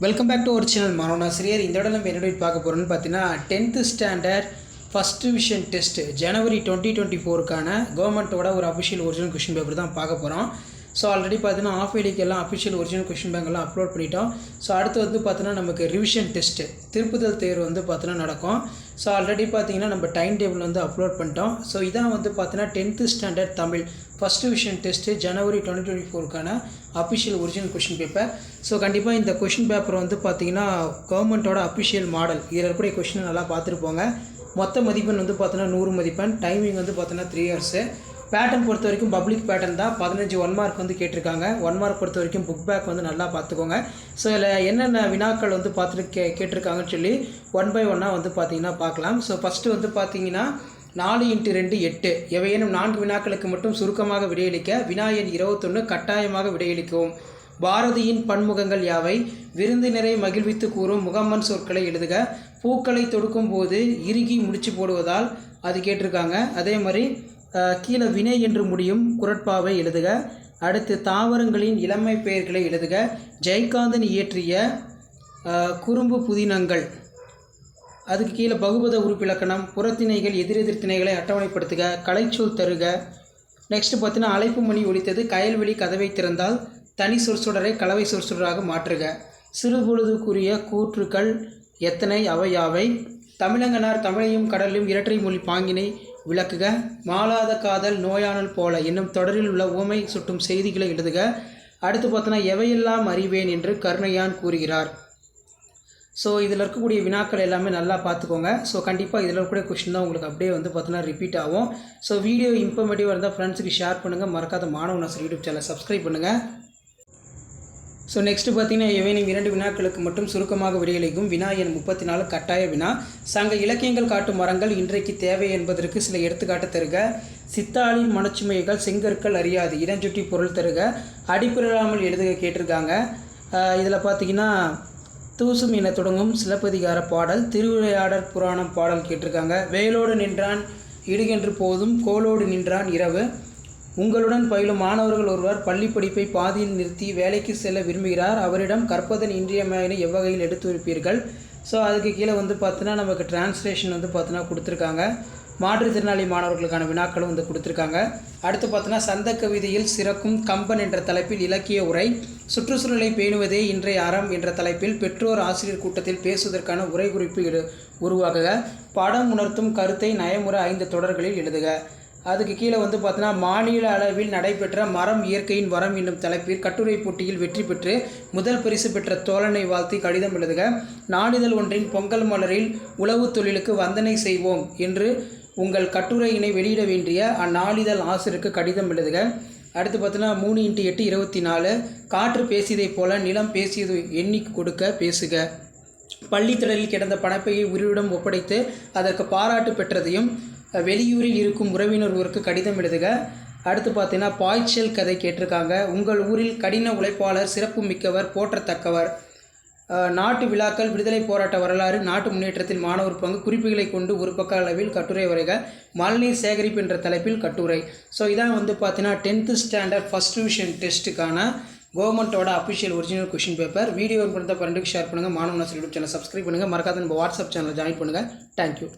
Welcome back to our channel மாணவனாசிரியர். இந்த விட நம்ம என்ன பார்க்க போகிறோம்னு பார்த்தீங்கன்னா 10th standard first division test ஜனவரி 2024க்கான கவர்மெண்ட்டோட ஒரு அஃபிஷியல் ஒரிஜினல் கொஷின் பேப்பர் தான் பார்க்க போகிறோம். ஸோ ஆல்ரெடி பார்த்தீங்கன்னா ஆஃப் இயர்லிக்கு எல்லாம் அஃபிஷியல் ஒரிஜினல் கொஷின் பேங்க்லாம் அப்லோட் பண்ணிட்டோம். ஸோ அடுத்து வந்து பார்த்தீங்கன்னா நமக்கு ரிவிஷன் டெஸ்ட்டு திருப்புதல் தேர்வு வந்து பார்த்தீங்கன்னா நடக்கும். ஸோ ஆல்ரெடி பார்த்தீங்கன்னா நம்ம டைம் டேபிள் வந்து அப்லோட் பண்ணிட்டோம். ஸோ இதான் வந்து பார்த்தீங்கன்னா 10th standard Tamil first division test ஜனவரி 2024க்கான official original question paper. So கண்டிப்பாக இந்த கொஷின் பேப்பர் வந்து பார்த்தீங்கன்னா கவர்மெண்ட்டோட அஃபிஷியல் மாடல் இதில் இருக்கக்கூடிய கொஷினை நல்லா பார்த்துருப்போங்க. மொத்த மதிப்பெண் வந்து பார்த்தீங்கன்னா 100 மதிப்பெண். டைமிங் வந்து பார்த்தீங்கன்னா 3 hours. பேட்டர்ன் பொறுத்த வரைக்கும் பப்ளிக் பேட்டர்ன் தான். 15 1 மார்க் வந்து கேட்டிருக்காங்க. 1 மார்க் பொறுத்த வரைக்கும் புக் பேக் வந்து நல்லா பார்த்துக்கோங்க. ஸோ இதில் என்னென்ன வினாக்கள் வந்து பார்த்துட்டு கேட்டிருக்காங்கன்னு சொல்லி 1 by 1 வந்து பார்த்தீங்கன்னா பார்க்கலாம். ஸோ ஃபஸ்ட்டு வந்து பார்த்தீங்கன்னா 4 × 2 8 எவையேனும் 4 வினாக்களுக்கு மட்டும் சுருக்கமாக விடையளிக்க வினா எண் 21 கட்டாயமாக விடையளிக்கவும். பாரதியின் பன்முகங்கள் யாவை? விருந்தினரை மகிழ்வித்து கூறும் முகம்மன் சொற்களை எழுதுக. பூக்களை தொடுக்கும் போது இறுகி முடிச்சு போடுவதால் அது கேட்டிருக்காங்க. அதே மாதிரி கீழே வினை என்று முடியும் குரட்பாவை எழுதுக. அடுத்து தாவரங்களின் இளமை பெயர்களை எழுதுக. ஜெயகாந்தன் இயற்றிய குறும்பு புதினங்கள். அதுக்கு கீழே பகுபத உறுப்பிலக்கணம், புறத்திணைகள் எதிரெதிர் திணைகளை அட்டவணைப்படுத்துக. கலைச்சொல் தருக. நெக்ஸ்ட் பார்த்தீங்கன்னா அழைப்பு மணி ஒலித்தது, கயல்வெளி கதவை திறந்தால் தனி சொற்சொடரை கலவை சொற்சொடராக மாற்றுக. சிறுபொழுதுக்குரிய கூற்றுக்கள் எத்தனை, அவை யாவை? தமிழங்கனார் தமிழையும் கடலையும் இரட்டை மொழி பாங்கினை விளக்குக. மாளாத காதல் நோயானல் போல என்னும் தொடரில் உள்ள உவமை சுட்டும் செய்திகளை எழுதுக. அடுத்து பார்த்தோன்னா எவையெல்லாம் அறிவேன் என்று கருணையான் கூறுகிறார். ஸோ இதில் இருக்கக்கூடிய வினாக்கள் எல்லாமே நல்லா பார்த்துக்கோங்க. ஸோ கண்டிப்பாக இதில் இருக்கக்கூடிய கொஷின் தான் உங்களுக்கு அப்படியே வந்து பார்த்தீங்கன்னா ரிப்பீட் ஆகும். ஸோ வீடியோ இன்ஃபர்மேட்டிவாக இருந்தால் ஃப்ரெண்ட்ஸுக்கு ஷேர் பண்ணுங்கள். மறக்காத மாணவனாசிரியர் யூடியூப் சேனலை சப்ஸ்கிரைப் பண்ணுங்கள். ஸோ நெக்ஸ்ட்டு பார்த்தீங்கன்னா எவையும் 2 வினாக்களுக்கு மட்டும் சுருக்கமாக விடையளிக்கும் வினா எண் 34 கட்டாய வினா. சங்க இலக்கியங்கள் காட்டும் மரங்கள் இன்றைக்கு தேவை என்பதற்கு சில எடுத்துக்காட்டு தருக. சித்தாளின் மனச்சுமைகள் செங்கற்கள் அறியாது. இடஞ்சுட்டி பொருள் தருக. அடிப்பிரலாமல் எழுதுக கேட்டிருக்காங்க. இதில் பார்த்தீங்கன்னா தூசும் என தொடங்கும் சிலப்பதிகார பாடல், திருவிளையாடற் புராணம் பாடல் கேட்டிருக்காங்க. வேலோடு நின்றான் இடுகென்று போதும் கோலோடு நின்றான் இரவு. உங்களுடன் பயிலும் மாணவர்கள் ஒருவர் பள்ளி படிப்பை பாதியில் நிறுத்தி வேலைக்கு செல்ல விரும்புகிறார். அவரிடம் கற்பதன் இன்றியமையாதனை எவ்வகையில் எடுத்துரைப்பீர்கள்? ஸோ அதுக்கு கீழே வந்து பார்த்தீங்கன்னா நமக்கு டிரான்ஸ்லேஷன் வந்து பார்த்தீங்கன்னா கொடுத்துருக்காங்க. மாற்றுத்திறனாளி மாணவர்களுக்கான வினாக்களும் வந்து கொடுத்துருக்காங்க. அடுத்து பார்த்தீங்கன்னா சந்த கவிதையில் சிறக்கும் கம்பன் என்ற தலைப்பில் இலக்கிய உரை. சுற்றுச்சூழலை பேணுவதே இன்றைய அறம் என்ற தலைப்பில் பெற்றோர் ஆசிரியர் கூட்டத்தில் பேசுவதற்கான உரை குறிப்பு உருவாக்குக. படம் உணர்த்தும் கருத்தை நயமுற 5 தொடர்களில் எழுதுக. அதுக்கு கீழே வந்து பார்த்தீங்கன்னா மாநில அளவில் நடைபெற்ற மரம் இயற்கையின் வரம் என்னும் தலைப்பில் கட்டுரை போட்டியில் வெற்றி பெற்று முதல் பரிசு பெற்ற தோழனை வாழ்த்தி கடிதம் எழுதுக. நாளிதழ் ஒன்றின் பொங்கல் மலரில் உழவு தொழிலுக்கு வந்தனை செய்வோம் என்று உங்கள் கட்டுரையினை வெளியிட வேண்டிய அந்நாளிதழ் ஆசிரியருக்கு கடிதம் எழுதுக. அடுத்து பார்த்தீங்கன்னா 3 × 8 24 காற்று பேசியதை போல நிலம் பேசியது எண்ணி கொடுக்க பேசுக. பள்ளித்திடலில் கிடந்த பணப்பையை உருவிடம் ஒப்படைத்து அதற்கு பாராட்டு பெற்றதையும் வெளியூரில் இருக்கும் உறவினர் ஊருக்கு கடிதம் எழுதுக. அடுத்து பார்த்தீங்கன்னா பாய்ச்சல் கதை கேட்டிருக்காங்க. உங்கள் ஊரில் கடின உழைப்பாளர் சிறப்பு மிக்கவர் போற்றத்தக்கவர். நாட்டு விழாக்கள், விடுதலை போராட்ட வரலாறு, நாட்டு முன்னேற்றத்தில் மாணவர் பங்கு குறிப்புகளை கொண்டு ஒரு பக்க அளவில் கட்டுரை வரைக. மழைநீர் சேகரிப்பு என்ற தலைப்பில் கட்டுரை. ஸோ இதான் வந்து பார்த்தீங்கன்னா 10th ஸ்டாண்டர்ட் ஃபஸ்ட் டிவிஷன் டெஸ்ட்டுக்கான கவர்மெண்ட்டோட official original question paper. Video கொடுத்த ஃப்ரெண்டுக்கு ஷேர் பண்ணுங்கள். மாணவனாசிரியர் யூடியூப் சேனல் சப்ஸ்கிரைப் பண்ணுங்கள். மறக்காத நம்ம வாட்ஸ்அப் சேனல் ஜாயின் பண்ணுங்கள். தேங்க்யூ.